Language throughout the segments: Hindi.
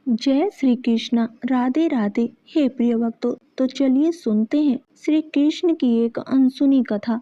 जय श्री कृष्णा। राधे राधे। हे प्रिय भक्तों, तो चलिए सुनते हैं श्री कृष्ण की एक अनसुनी कथा।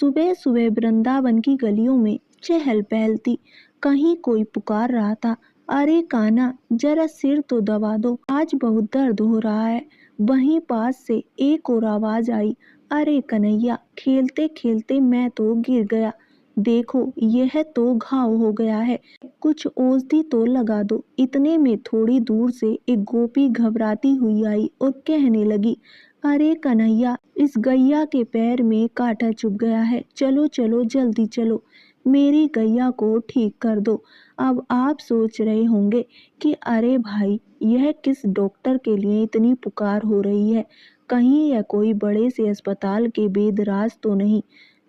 सुबह सुबह वृंदावन की गलियों में चहल पहल थी। कहीं कोई पुकार रहा था, अरे कान्हा जरा सिर तो दबा दो, आज बहुत दर्द हो रहा है। वहीं पास से एक और आवाज आई, अरे कन्हैया खेलते खेलते मैं तो गिर गया, देखो यह तो घाव हो गया है, कुछ औषधि तो लगा दो। इतने में थोड़ी दूर से एक गोपी घबराती हुई आई और कहने लगी, अरे कन्हैया इस गैया के पैर में कांटा चुभ गया है, चलो चलो जल्दी चलो, मेरी गैया को ठीक कर दो। अब आप सोच रहे होंगे कि अरे भाई यह किस डॉक्टर के लिए इतनी पुकार हो रही है, कहीं यह कोई बड़े से अस्पताल के वेदराज तो नहीं।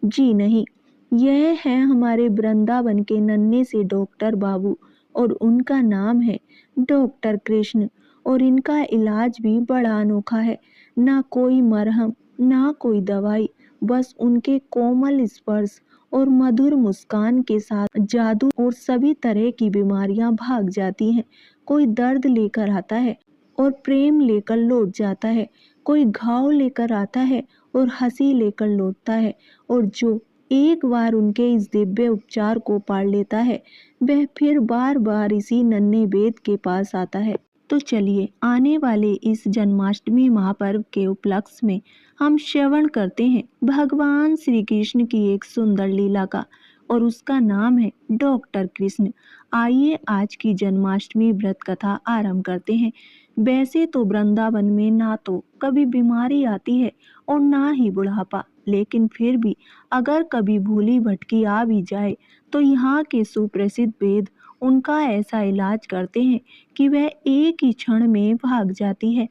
जी नहीं, यह है हमारे वृंदावन के नन्हे से डॉक्टर बाबू और उनका नाम है डॉक्टर कृष्ण। और इनका इलाज भी बड़ा अनोखा है, ना कोई मरहम ना कोई दवाई, बस उनके कोमल स्पर्श और मधुर मुस्कान के साथ जादू और सभी तरह की बीमारियां भाग जाती हैं। कोई दर्द लेकर आता है और प्रेम लेकर लौट जाता है, कोई घाव लेकर आता है और हंसी लेकर लौटता है, और जो एक बार उनके इस दिव्य उपचार को पार लेता है वह फिर बार बार इसी नन्हे वेद के पास आता है। तो चलिए आने वाले इस जन्माष्टमी महापर्व के उपलक्ष्य में हम श्रवण करते हैं भगवान श्री कृष्ण की एक सुंदर लीला का, और उसका नाम है डॉक्टर कृष्ण। आइए आज की जन्माष्टमी व्रत कथा आरंभ करते हैं। वैसे तो वृंदावन में ना तो कभी बीमारी आती है और ना ही बुढ़ापा, लेकिन फिर भी अगर कभी भूली भटकी आ भी जाए तो यहाँ के सुप्रसिद्ध वेद उनका ऐसा इलाज करते हैं कि वह एक ही क्षण में भाग जाती है।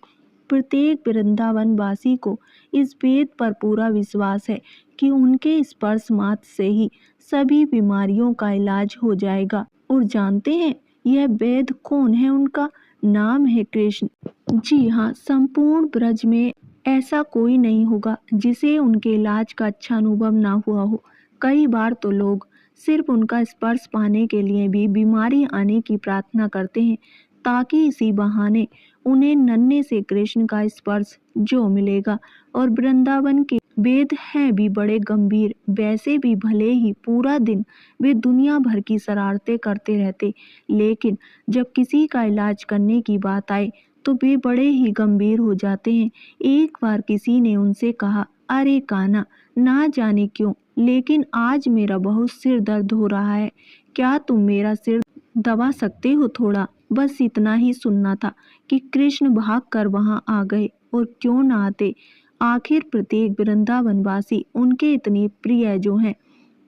प्रत्येक वृंदावन वासी को इस वेद पर पूरा विश्वास है कि उनके स्पर्श मात्र से ही सभी बीमारियों का इलाज हो जाएगा। और जानते हैं यह वेद कौन है? उनका नाम है कृष्ण। जी हाँ, संपूर्ण ब्रज में ऐसा कोई नहीं होगा जिसे उनके इलाज का अच्छा अनुभव ना हुआ हो। कई बार तो लोग सिर्फ उनका स्पर्श पाने के लिए भी बीमारी आने की प्रार्थना करते हैं, ताकि इसी बहाने उन्हें नन्हे से कृष्ण का स्पर्श जो मिलेगा। और वृंदावन के वेद हैं भी बड़े गंभीर, वैसे भी भले ही पूरा दिन वे दुनिया भर की शरारतें करते रहते, लेकिन जब किसी का इलाज करने की बात आए तो वे बड़े ही गंभीर हो जाते हैं। एक बार किसी ने उनसे कहा, अरे कान्हा ना जाने क्यों लेकिन आज मेरा बहुत सिर दर्द हो रहा है, क्या तुम मेरा सिर दबा सकते हो थोड़ा? बस इतना ही सुनना था कि कृष्ण भाग कर वहां आ गए, और क्यों ना आते, आखिर प्रत्येक वृंदावनवासी उनके इतने प्रिय जो हैं,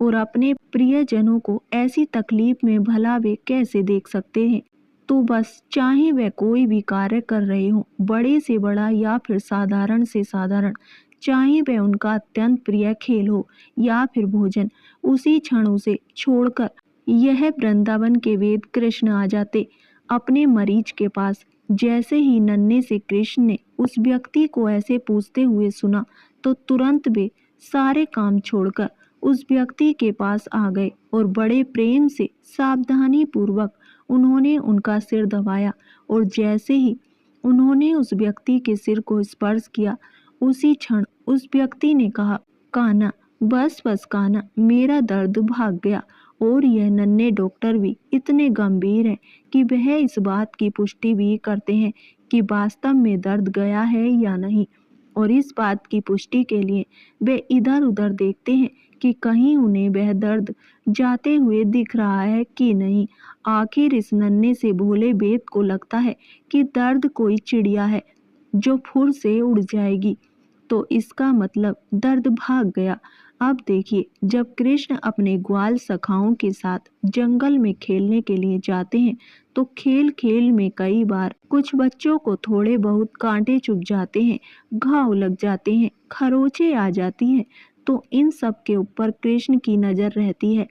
और अपने प्रियजनों को ऐसी तकलीफ में भला वे कैसे देख सकते हैं। तो बस चाहे वह कोई भी कार्य कर रहे हो, बड़े से बड़ा या फिर साधारण से साधारण, चाहे वह उनका अत्यंत प्रिय खेल हो या फिर भोजन, उसी क्षण उसे छोड़कर यह वृंदावन के वेद कृष्ण आ जाते अपने मरीज के पास। जैसे ही नन्हे से कृष्ण ने उस व्यक्ति को ऐसे पूछते हुए सुना तो तुरंत वे सारे काम छोड़कर उस व्यक्ति के पास आ गए और बड़े प्रेम से सावधानी पूर्वक उन्होंने उनका सिर दबाया। और जैसे ही उन्होंने उस व्यक्ति के सिर को स्पर्श किया, उसी क्षण उस व्यक्ति ने कहा, कान्हा बस बस कान्हा, मेरा दर्द भाग गया। और यह नन्हे डॉक्टर भी इतने गंभीर हैं कि वह इस बात की पुष्टि भी करते हैं कि वास्तव में दर्द गया है या नहीं। और इस बात की पुष्टि के लिए वे इधर उधर देखते हैं कि कहीं उन्हें वह दर्द जाते हुए दिख रहा है कि नहीं। आखिर इस नन्हे से भोले वेद को लगता है कि दर्द कोई चिड़िया है जो फुर से उड़ जाएगी, तो इसका मतलब दर्द भाग गया। अब देखिए, जब कृष्ण अपने ग्वाल सखाओं के साथ जंगल में खेलने के लिए जाते हैं तो खेल खेल में कई बार कुछ बच्चों को थोड़े बहुत कांटे चुभ जाते हैं, घाव लग जाते हैं, खरोंचे आ जाती हैं, तो इन सब के ऊपर कृष्ण की नजर रहती है,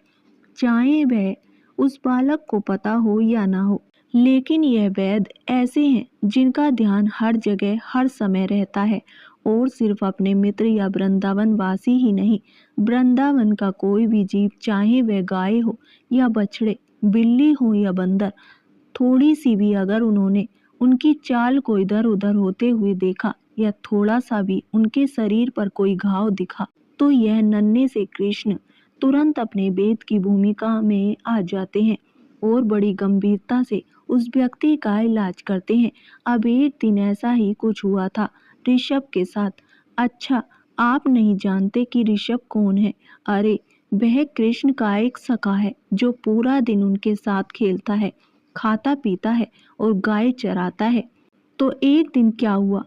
चाहे वह उस बालक को पता हो या ना हो। लेकिन यह वैद ऐसे हैं जिनका ध्यान हर जगह हर समय रहता है, और सिर्फ अपने मित्र या वृंदावन वासी ही नहीं, वृंदावन का कोई भी जीव, चाहे वह गाय हो या बछड़े, बिल्ली हो या बंदर, थोड़ी सी भी अगर उन्होंने उनकी चाल को इधर उधर होते हुए देखा या थोड़ा सा भी उनके शरीर पर कोई घाव दिखा तो यह नन्हे से कृष्ण तुरंत अपने वेद की भूमिका में आ जाते हैं और बड़ी गंभीरता से उस व्यक्ति का इलाज करते हैं। अब एक दिन ऐसा ही कुछ हुआ था ऋषभ के साथ। अच्छा, आप नहीं जानते कि ऋषभ कौन है? अरे, वह कृष्ण का एक सखा है जो पूरा दिन उनके साथ खेलता है, खाता पीता है और गाय चराता है। तो एक दिन क्या हुआ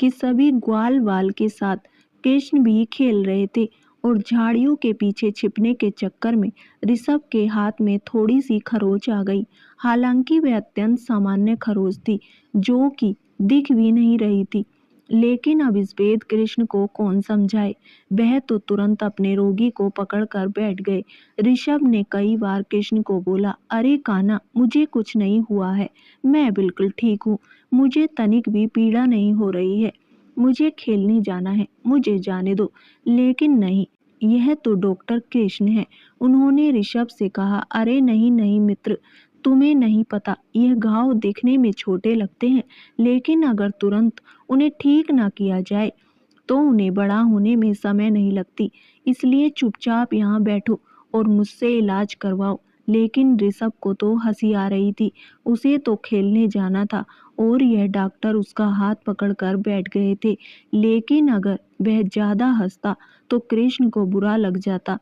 कि सभी ग्वाल वाल के साथ कृष्ण भी खेल रहे थे और झाड़ियों के पीछे छिपने के चक्कर में ऋषभ के हाथ में थोड़ी सी खरोच आ गई। हालांकि वह अत्यंत सामान्य खरोच थी जो कि दिख भी नहीं रही थी, लेकिन अब इस वेद कृष्ण को कौन समझाए। वह तो तुरंत अपने रोगी को पकड़कर बैठ गए। ऋषभ ने कई बार कृष्ण को बोला, अरे कान्हा, मुझे कुछ नहीं हुआ है, मैं बिल्कुल ठीक हूँ, मुझे तनिक भी पीड़ा नहीं हो रही है, मुझे खेलने जाना है, मुझे जाने दो। लेकिन नहीं, यह तो डॉक्टर कृष्ण है। उन्होंने ऋषभ से कहा, अरे नहीं नहीं मित्र, तुम्हें नहीं पता, यह घाव दिखने में छोटे लगते हैं, लेकिन अगर तुरंत उन्हें ठीक ना किया जाए तो उन्हें बड़ा होने में समय नहीं लगती। इसलिए चुपचाप यहाँ बैठो और मुझसे इलाज करवाओ। लेकिन ऋषभ को तो हंसी आ रही थी, उसे तो खेलने जाना था और यह डॉक्टर उसका हाथ पकड़कर बैठ गए थे। लेकिन अगर वह ज्यादा हंसता तो कृष्ण को बुरा लग जाता,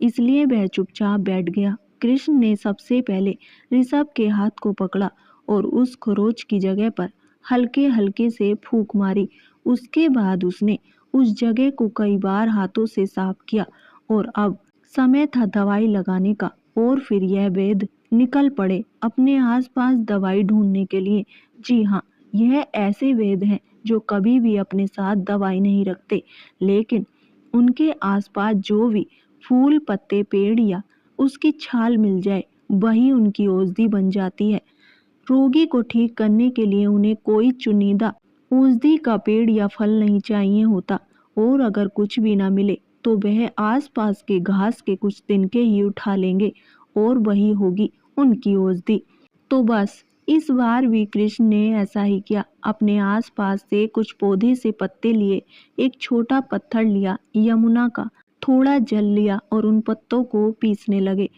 इसलिए वह चुपचाप बैठ गया। कृष्ण ने सबसे पहले ऋषभ के हाथ को पकड़ा और उस खरोच की जगह पर हल्के हल्के से फूंक मारी। उसके बाद उसने उस जगह को कई बार हाथों से साफ किया और अब समय था दवाई लगाने का। और फिर यह वैद्य निकल पड़े अपने आसपास दवाई ढूंढने के लिए। जी हाँ, यह ऐसे वैद्य हैं जो कभी भी अपने साथ दवाई नहीं रखते, लेकिन उनके आसपास जो भी फूल पत्ते पेड़ या उसकी छाल मिल जाए वही उनकी औषधि बन जाती है। रोगी को ठीक करने के लिए उन्हें कोई चुनिंदा औषधि का पेड़ या फल नहीं चाहिए होता, और अगर कुछ भी ना मिले तो वह आसपास के घास के कुछ तिनके ही उठा लेंगे और वही होगी उनकी औषधि। तो बस इस बार भी कृष्ण ने ऐसा ही किया। अपने आसपास से कुछ पौधे से पत्ते लिए, एक छोटा पत्थर लिया, यमुना का थोड़ा जल लिया और उन पत्तों को पीसने लगे।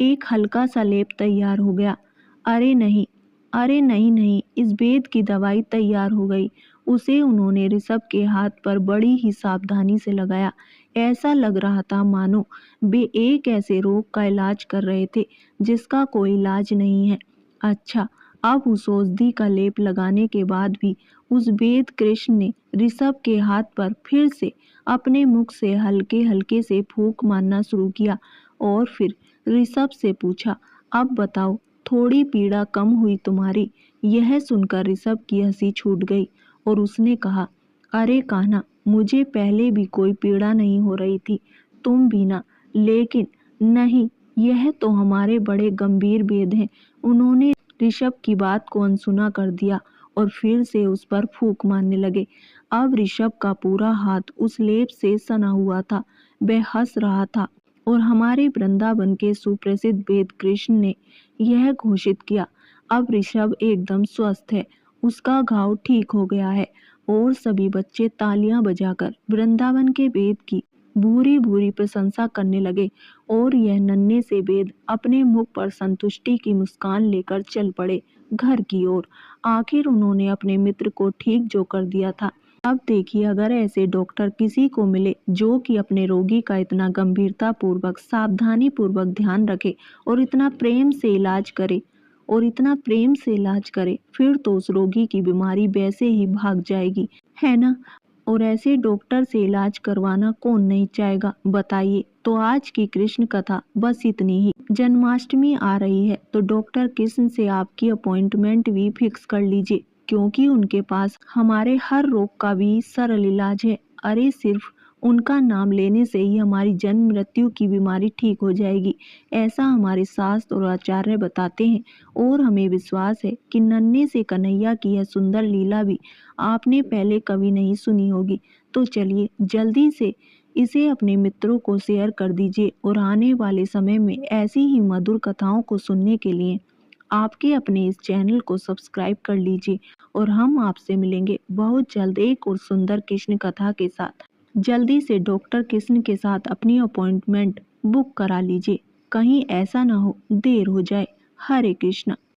एक हल्का सा लेप तैयार हो गया। अरे नहीं, अरे नहीं नहीं, इस वेद की दवाई तैयार हो गई। उसे उन्होंने ऋषभ के हाथ पर बड़ी ही सावधानी से लगाया। ऐसा लग रहा था मानो वे एक ऐसे रोग का इलाज कर रहे थे जिसका कोई इलाज नहीं है। अच्छा, अब उस औषधि का लेप लगाने के बाद भी उस वेद कृष्ण ने ऋषभ के हाथ पर फिर से अपने मुख से हल्के हल्के से फूंक मारना शुरू किया और फिर ऋषभ से पूछा, अब बताओ, थोड़ी पीड़ा कम हुई तुम्हारी? यह सुनकर ऋषभ की हंसी छूट गई और उसने कहा, अरे कान्हा, मुझे पहले भी कोई पीड़ा नहीं हो रही थी, तुम भी ना। लेकिन नहीं, यह तो हमारे बड़े गंभीर वेद हैं। उन्होंने ऋषभ की बात को अनसुना कर दिया और फिर से उस पर फूंक मारने लगे। अब ऋषभ का पूरा हाथ उस लेप से सना हुआ था। वह हंस रहा था और हमारे वृंदावन के सुप्रसिद्ध वेद कृष्ण ने यह घोषित किया, अब ऋषभ एकदम स्वस्थ है, उसका घाव ठीक हो गया है। और सभी बच्चे तालियां बजाकर वृंदावन के वेद की भूरी भूरी प्रशंसा करने लगे और यह नन्हे से वेद अपने मुख पर संतुष्टि की मुस्कान लेकर चल पड़े घर की ओर। आखिर उन्होंने अपने मित्र को ठीक जो कर दिया था। अब देखिए, अगर ऐसे डॉक्टर किसी को मिले जो कि अपने रोगी का इतना गंभीरता पूर्वक सावधानी पूर्वक ध्यान रखे और इतना प्रेम से इलाज करे फिर तो उस रोगी की बीमारी वैसे ही भाग जाएगी, है ना? और ऐसे डॉक्टर से इलाज करवाना कौन नहीं चाहेगा, बताइए। तो आज की कृष्ण कथा बस इतनी ही। जन्माष्टमी आ रही है तो डॉक्टर कृष्ण से आपकी अपॉइंटमेंट भी फिक्स कर लीजिए, क्योंकि उनके पास हमारे हर रोग का भी सरल इलाज है। अरे सिर्फ उनका नाम लेने से ही हमारी जन्म मृत्यु की बीमारी ठीक हो जाएगी, ऐसा हमारे शास्त्र और आचार्य बताते हैं। और हमें विश्वास है कि नन्हे से कन्हैया की यह सुंदर लीला भी आपने पहले कभी नहीं सुनी होगी। तो चलिए जल्दी से इसे अपने मित्रों को शेयर कर दीजिए और आने वाले समय में ऐसी ही मधुर कथाओं को सुनने के लिए आपके अपने इस चैनल को सब्सक्राइब कर लीजिए और हम आपसे मिलेंगे बहुत जल्द एक और सुंदर कृष्ण कथा के साथ। जल्दी से डॉक्टर कृष्ण के साथ अपनी अपॉइंटमेंट बुक करा लीजिए, कहीं ऐसा ना हो देर हो जाए। हरे कृष्ण।